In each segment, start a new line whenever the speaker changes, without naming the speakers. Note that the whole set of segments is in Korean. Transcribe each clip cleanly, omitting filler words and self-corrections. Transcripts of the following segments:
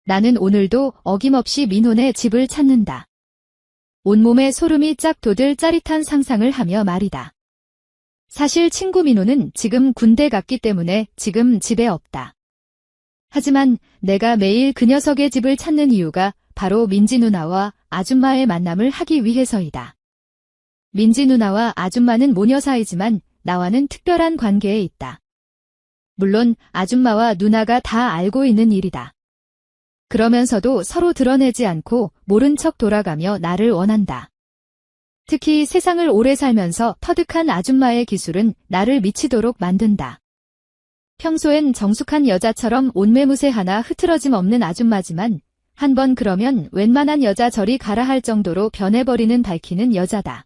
나는 오늘도 어김없이 민호네 집을 찾는다. 온몸에 소름이 쫙 돋을 짜릿한 상상을 하며 말이다. 사실 친구 민호는 지금 군대 갔기 때문에 지금 집에 없다. 하지만 내가 매일 그 녀석의 집을 찾는 이유가 바로 민지 누나와 아줌마의 만남을 하기 위해서이다. 민지 누나와 아줌마는 모녀 사이지만 나와는 특별한 관계에 있다. 물론 아줌마와 누나가 다 알고 있는 일이다. 그러면서도 서로 드러내지 않고 모른 척 돌아가며 나를 원한다. 특히 세상을 오래 살면서 터득한 아줌마의 기술은 나를 미치도록 만든다. 평소엔 정숙한 여자처럼 옷매무새 하나 흐트러짐 없는 아줌마지만 한번 그러면 웬만한 여자 저리 가라 할 정도로 변해버리는 밝히는 여자다.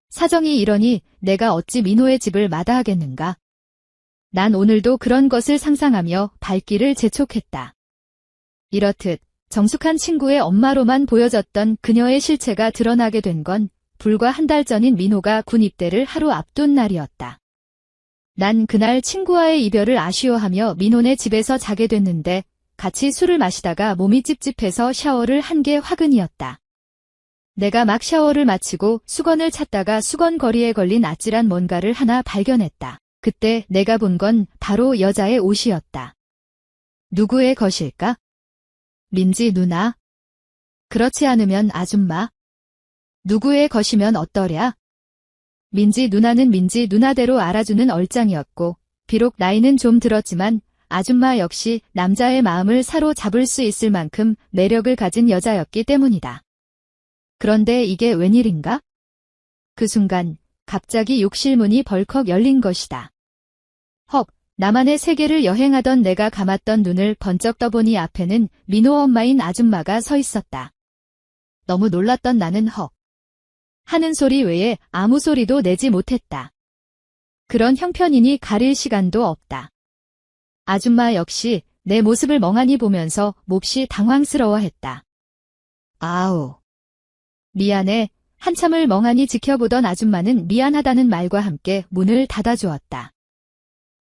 사정이 이러니 내가 어찌 민호의 집을 마다하겠는가? 난 오늘도 그런 것을 상상하며 발길을 재촉했다. 이렇듯 정숙한 친구의 엄마로만 보여졌던 그녀의 실체가 드러나게 된 건 불과 한 달 전인 민호가 군 입대를 하루 앞둔 날이었다. 난 그날 친구와의 이별을 아쉬워하며 민호네 집에서 자게 됐는데 같이 술을 마시다가 몸이 찝찝해서 샤워를 한 게 화근이었다. 내가 막 샤워를 마치고 수건을 찾다가 수건 거리에 걸린 아찔한 뭔가를 하나 발견했다. 그때 내가 본 건 바로 여자의 옷이었다. 누구의 것일까? 민지 누나? 그렇지 않으면 아줌마? 누구의 것이면 어떠랴? 민지 누나는 민지 누나대로 알아주는 얼짱이었고 비록 나이는 좀 들었지만 아줌마 역시 남자의 마음을 사로잡을 수 있을 만큼 매력을 가진 여자였기 때문이다. 그런데 이게 웬일인가? 그 순간 갑자기 욕실 문이 벌컥 열린 것이다. 헉! 나만의 세계를 여행하던 내가 감았던 눈을 번쩍 떠보니 앞에는 민호 엄마인 아줌마가 서 있었다. 너무 놀랐던 나는 헉! 하는 소리 외에 아무 소리도 내지 못했다. 그런 형편이니 가릴 시간도 없다. 아줌마 역시 내 모습을 멍하니 보면서 몹시 당황스러워했다. 아우. 미안해. 한참을 멍하니 지켜보던 아줌마는 미안하다는 말과 함께 문을 닫아주었다.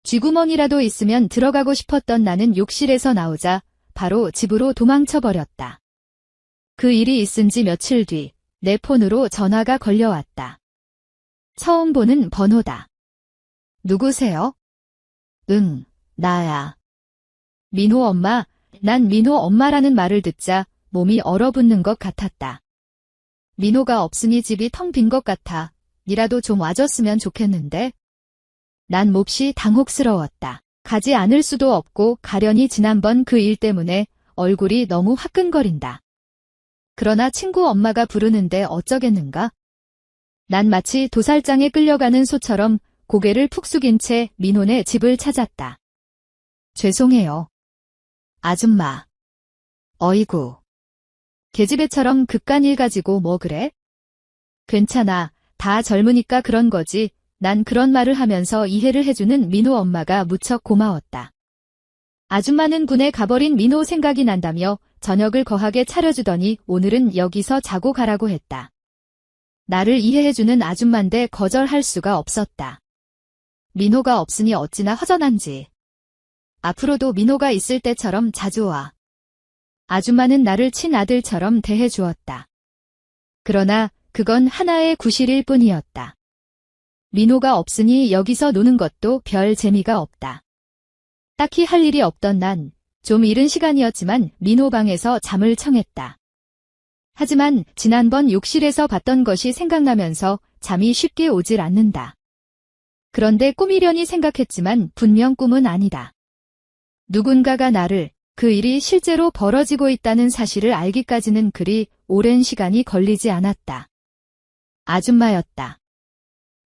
쥐구멍이라도 있으면 들어가고 싶었던 나는 욕실에서 나오자 바로 집으로 도망쳐버렸다. 그 일이 있은 지 며칠 뒤 내 폰으로 전화가 걸려왔다. 처음 보는 번호다. 누구세요? 응, 나야. 민호 엄마. 난 민호 엄마라는 말을 듣자 몸이 얼어붙는 것 같았다. 민호가 없으니 집이 텅 빈 것 같아. 니라도 좀 와줬으면 좋겠는데. 난 몹시 당혹스러웠다. 가지 않을 수도 없고 가련이 지난번 그 일 때문에 얼굴이 너무 화끈거린다. 그러나 친구 엄마가 부르는데 어쩌겠는가? 난 마치 도살장에 끌려가는 소처럼 고개를 푹 숙인 채 민호네 집을 찾았다. 죄송해요. 아줌마. 어이구. 계집애처럼 그깟일 가지고 뭐 그래? 괜찮아. 다 젊으니까 그런 거지. 난 그런 말을 하면서 이해를 해주는 민호 엄마가 무척 고마웠다. 아줌마는 군에 가버린 민호 생각이 난다며 저녁을 거하게 차려주더니 오늘은 여기서 자고 가라고 했다. 나를 이해해주는 아줌마인데 거절할 수가 없었다. 민호가 없으니 어찌나 허전한지. 앞으로도 민호가 있을 때처럼 자주 와. 아줌마는 나를 친아들처럼 대해주었다. 그러나 그건 하나의 구실일 뿐이었다. 민호가 없으니 여기서 노는 것도 별 재미가 없다. 딱히 할 일이 없던 난 좀 이른 시간이었지만 민호 방에서 잠을 청했다. 하지만 지난번 욕실에서 봤던 것이 생각나면서 잠이 쉽게 오질 않는다. 그런데 꿈이려니 생각했지만 분명 꿈은 아니다. 누군가가 나를 그 일이 실제로 벌어지고 있다는 사실을 알기까지는 그리 오랜 시간이 걸리지 않았다. 아줌마였다.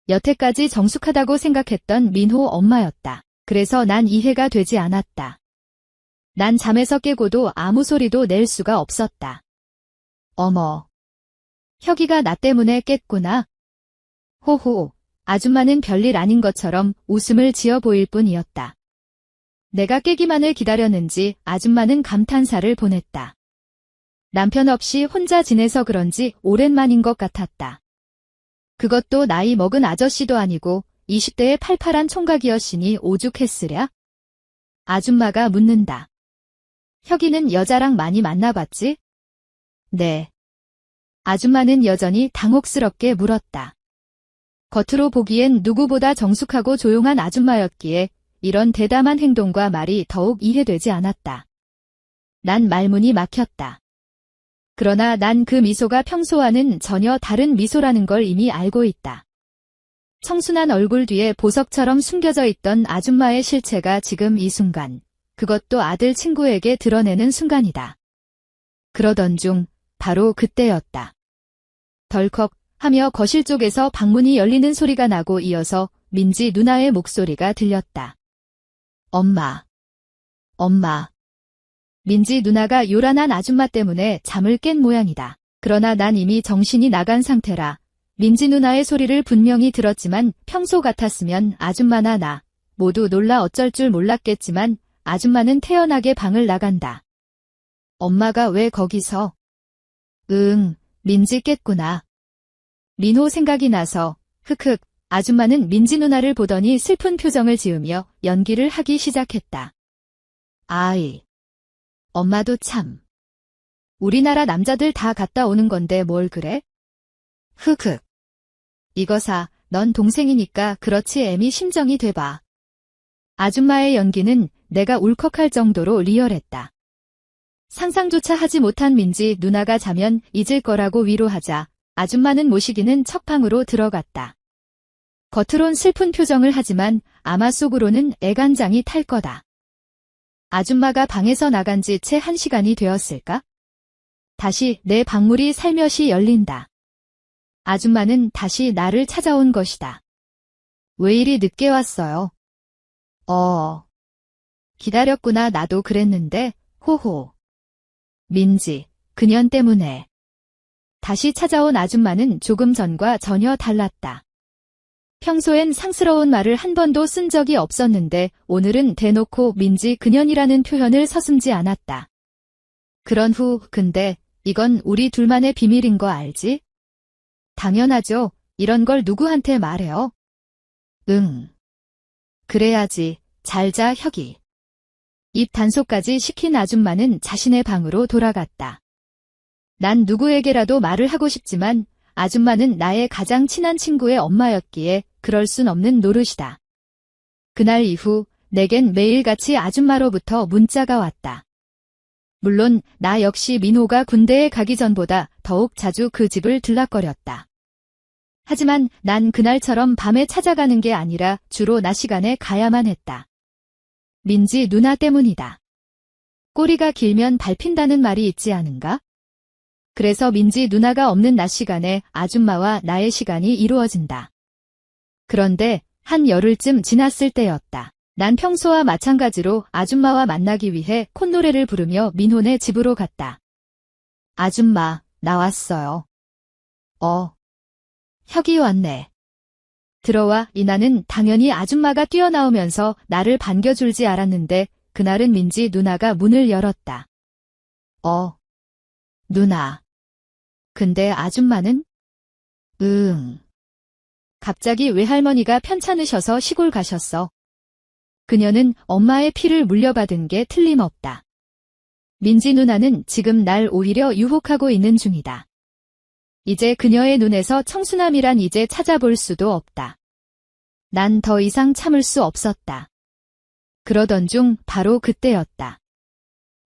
여태까지 정숙하다고 생각했던 민호 엄마였다. 그래서 난 이해가 되지 않았다. 난 잠에서 깨고도 아무 소리도 낼 수가 없었다. 어머. 혁이가 나 때문에 깼구나. 호호. 아줌마는 별일 아닌 것처럼 웃음을 지어 보일 뿐이었다. 내가 깨기만을 기다렸는지 아줌마는 감탄사를 보냈다. 남편 없이 혼자 지내서 그런지 오랜만인 것 같았다. 그것도 나이 먹은 아저씨도 아니고 20대의 팔팔한 총각이었으니 오죽했으랴? 아줌마가 묻는다. 혁이는 여자랑 많이 만나봤지? 네. 아줌마는 여전히 당혹스럽게 물었다. 겉으로 보기엔 누구보다 정숙하고 조용한 아줌마였기에 이런 대담한 행동과 말이 더욱 이해되지 않았다. 난 말문이 막혔다. 그러나 난 그 미소가 평소와는 전혀 다른 미소라는 걸 이미 알고 있다. 청순한 얼굴 뒤에 보석처럼 숨겨져 있던 아줌마의 실체가 지금 이 순간, 그것도 아들 친구에게 드러내는 순간이다. 그러던 중 바로 그때였다. 덜컥 하며 거실 쪽에서 방문이 열리는 소리가 나고 이어서 민지 누나의 목소리가 들렸다. 엄마. 엄마. 민지 누나가 요란한 아줌마 때문에 잠을 깬 모양이다. 그러나 난 이미 정신이 나간 상태라 민지 누나의 소리를 분명히 들었지만 평소 같았으면 아줌마나 나 모두 놀라 어쩔 줄 몰랐겠지만 아줌마는 태연하게 방을 나간다. 엄마가 왜 거기서? 민지 깼구나. 민호 생각이 나서 흑흑 아줌마는 민지 누나를 보더니 슬픈 표정을 지으며 연기를 하기 시작했다. 아이. 엄마도 참. 우리나라 남자들 다 갔다 오는 건데 뭘 그래? 흑흑. 이거사, 넌 동생이니까 그렇지 애미 심정이 돼봐. 아줌마의 연기는 내가 울컥할 정도로 리얼했다. 상상조차 하지 못한 민지 누나가 자면 잊을 거라고 위로하자 아줌마는 모시기는 척방으로 들어갔다. 겉으론 슬픈 표정을 하지만 아마 속으로는 애간장이 탈 거다. 아줌마가 방에서 나간 지 채 1시간이 되었을까? 다시 내 방문이 살며시 열린다. 아줌마는 다시 나를 찾아온 것이다. 왜 이리 늦게 왔어요? 기다렸구나. 나도 그랬는데, 호호. 민지, 그년 때문에. 다시 찾아온 아줌마는 조금 전과 전혀 달랐다. 평소엔 상스러운 말을 한 번도 쓴 적이 없었는데 오늘은 대놓고 민지 그년이라는 표현을 서슴지 않았다. 그런 후 근데 이건 우리 둘만의 비밀인 거 알지? 당연하죠. 이런 걸 누구한테 말해요? 응. 그래야지. 잘 자 혁이. 입 단속까지 시킨 아줌마는 자신의 방으로 돌아갔다. 난 누구에게라도 말을 하고 싶지만 아줌마는 나의 가장 친한 친구의 엄마였기에 그럴 순 없는 노릇이다. 그날 이후 내겐 매일같이 아줌마로부터 문자가 왔다. 물론 나 역시 민호가 군대에 가기 전보다 더욱 자주 그 집을 들락거렸다. 하지만 난 그날처럼 밤에 찾아가는 게 아니라 주로 낮 시간에 가야만 했다. 민지 누나 때문이다. 꼬리가 길면 밟힌다는 말이 있지 않은가? 그래서 민지 누나가 없는 낮 시간에 아줌마와 나의 시간이 이루어진다. 그런데 한 열흘쯤 지났을 때였다. 난 평소와 마찬가지로 아줌마와 만나기 위해 콧노래를 부르며 민호네 집으로 갔다. 아줌마, 나왔어요. 혁이 왔네. 들어와. 나는 당연히 아줌마가 뛰어나오면서 나를 반겨줄 줄 알았는데 그날은 민지 누나가 문을 열었다. 누나. 근데 아줌마는? 갑자기 외할머니가 편찮으셔서 시골 가셨어. 그녀는 엄마의 피를 물려받은 게 틀림없다. 민지 누나는 지금 날 오히려 유혹하고 있는 중이다. 이제 그녀의 눈에서 청순함이란 이제 찾아볼 수도 없다. 난 더 이상 참을 수 없었다. 그러던 중 바로 그때였다.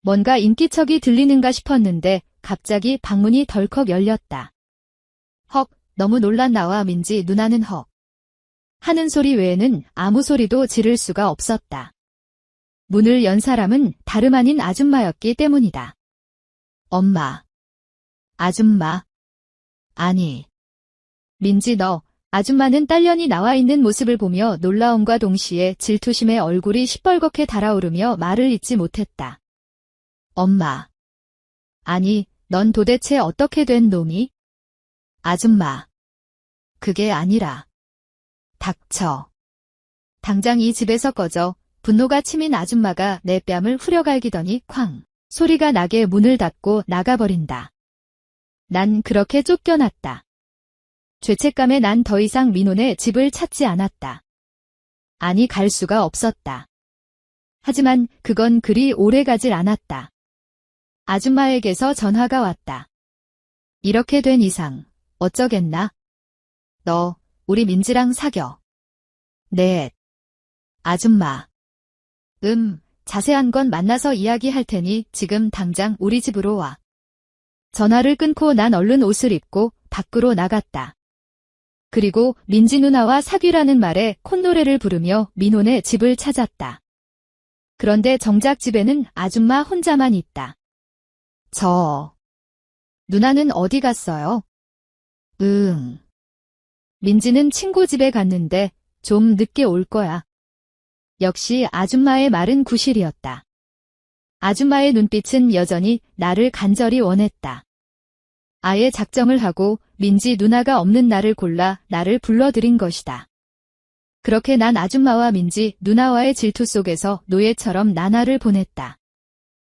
뭔가 인기척이 들리는가 싶었는데 갑자기 방문이 덜컥 열렸다. 헉, 너무 놀랐나와 민지 누나는 헉. 하는 소리 외에는 아무 소리도 지를 수가 없었다. 문을 연 사람은 다름 아닌 아줌마였기 때문이다. 엄마. 아줌마. 아니. 민지 너. 아줌마는 딸년이 나와 있는 모습을 보며 놀라움과 동시에 질투심에 얼굴이 시뻘겋게 달아오르며 말을 잇지 못했다. 엄마. 아니, 넌 도대체 어떻게 된 놈이? 아줌마. 그게 아니라. 닥쳐. 당장 이 집에서 꺼져. 분노가 치민 아줌마가 내 뺨을 후려갈기더니 쾅. 소리가 나게 문을 닫고 나가버린다. 난 그렇게 쫓겨났다. 죄책감에 난 더 이상 민호네 집을 찾지 않았다. 아니 갈 수가 없었다. 하지만 그건 그리 오래 가질 않았다. 아줌마에게서 전화가 왔다. 이렇게 된 이상 어쩌겠나? 너 우리 민지랑 사겨. 네. 아줌마. 자세한 건 만나서 이야기할 테니 지금 당장 우리 집으로 와. 전화를 끊고 난 얼른 옷을 입고 밖으로 나갔다. 그리고 민지 누나와 사귀라는 말에 콧노래를 부르며 민호네 집을 찾았다. 그런데 정작 집에는 아줌마 혼자만 있다. 누나는 어디 갔어요? 민지는 친구 집에 갔는데 좀 늦게 올 거야. 역시 아줌마의 말은 구실이었다. 아줌마의 눈빛은 여전히 나를 간절히 원했다. 아예 작정을 하고 민지 누나가 없는 날을 골라 나를 불러들인 것이다. 그렇게 난 아줌마와 민지 누나와의 질투 속에서 노예처럼 나날을 보냈다.